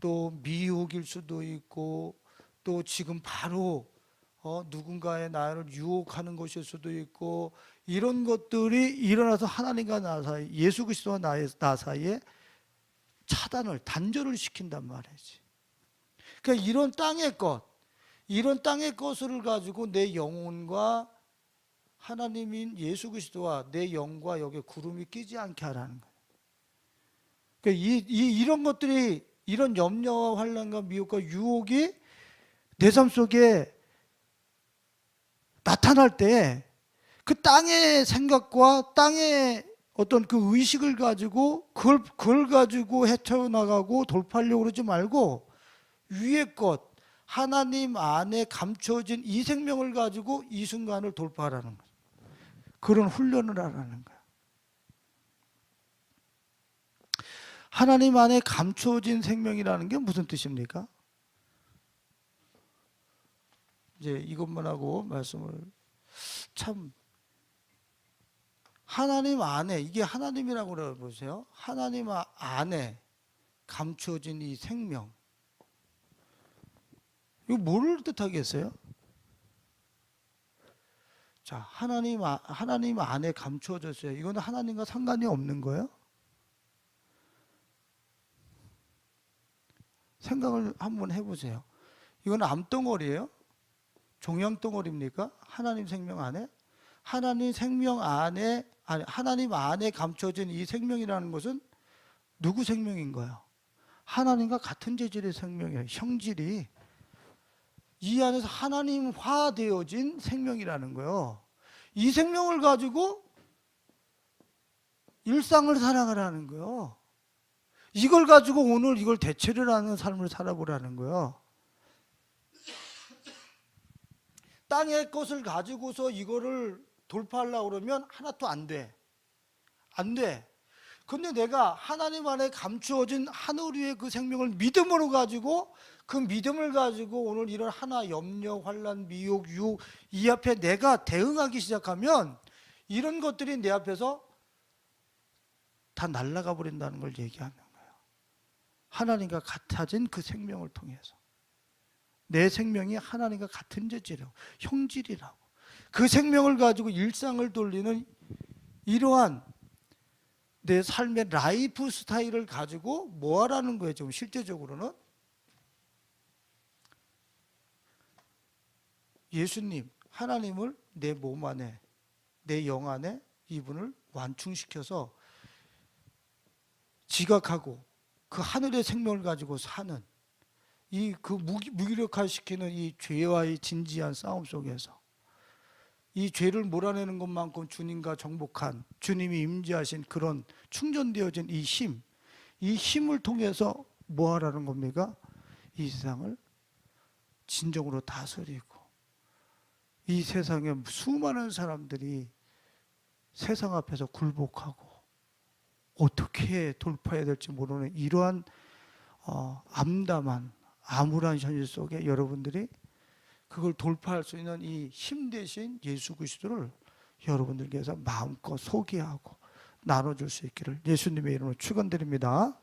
또 미혹일 수도 있고 또 지금 바로 누군가의 나를 유혹하는 것일 수도 있고 이런 것들이 일어나서 하나님과 나 사이, 예수 그리스도와 나 사이에 단절을 시킨단 말이지. 그러니까 이런 땅의 것을 가지고 내 영혼과 하나님인 예수 그리스도와 내 영과 여기에 구름이 끼지 않게 하라는 거예요. 그러니까 이런 것들이, 이런 염려와 환난과 미혹과 유혹이 내 삶 속에 나타날 때 그 땅의 생각과 땅의 어떤 그 의식을 가지고 그걸 가지고 헤쳐나가고 돌파하려고 그러지 말고 위의 것, 하나님 안에 감춰진 이 생명을 가지고 이 순간을 돌파하라는 거예요. 그런 훈련을 하라는 거예요. 하나님 안에 감춰진 생명이라는 게 무슨 뜻입니까? 이제 이것만 하고 말씀을 참 하나님 안에, 이게 하나님이라고 그래 보세요. 하나님 안에 감춰진 이 생명. 이거 뭐를 뜻하겠어요? 자, 하나님 안에 감추어졌어요. 이거는 하나님과 상관이 없는 거예요? 생각을 한번 해보세요. 이건 암덩어리예요? 종양덩어리입니까? 하나님 생명 안에? 하나님 생명 안에 아니, 하나님 안에 감춰진 이 생명이라는 것은 누구 생명인 거예요? 하나님과 같은 재질의 생명이에요. 형질이 이 안에서 하나님화되어진 생명이라는 거예요. 이 생명을 가지고 일상을 살아가라는 거예요. 이걸 가지고 오늘 이걸 대체를 하는 삶을 살아보라는 거예요. 땅의 것을 가지고서 이거를 돌파하려고 그러면 하나도 안 돼. 안 돼. 근데 내가 하나님 안에 감추어진 하늘 위의 그 생명을 믿음으로 가지고 그 믿음을 가지고 오늘 이런 하나 염려, 환난, 미혹, 유혹 이 앞에 내가 대응하기 시작하면 이런 것들이 내 앞에서 다 날아가 버린다는 걸 얘기하는 거예요. 하나님과 같아진 그 생명을 통해서 내 생명이 하나님과 같은 재질이라고, 형질이라고, 그 생명을 가지고 일상을 돌리는 이러한 내 삶의 라이프 스타일을 가지고 뭐 하라는 거예요? 지금 실제적으로는 예수님, 하나님을 내 몸 안에, 내 영 안에 이분을 완충시켜서 지각하고 그 하늘의 생명을 가지고 사는 이 그 무기력화시키는 이 죄와의 진지한 싸움 속에서 이 죄를 몰아내는 것만큼 주님과 정복한 주님이 임재하신 그런 충전되어진 이 힘을 통해서 뭐 하라는 겁니까? 이 세상을 진정으로 다스리고 이 세상에 수많은 사람들이 세상 앞에서 굴복하고 어떻게 돌파해야 될지 모르는 이러한 암담한 암울한 현실 속에 여러분들이 그걸 돌파할 수 있는 이 힘 대신 예수 그리스도를 여러분들께서 마음껏 소개하고 나눠줄 수 있기를 예수님의 이름으로 축원드립니다.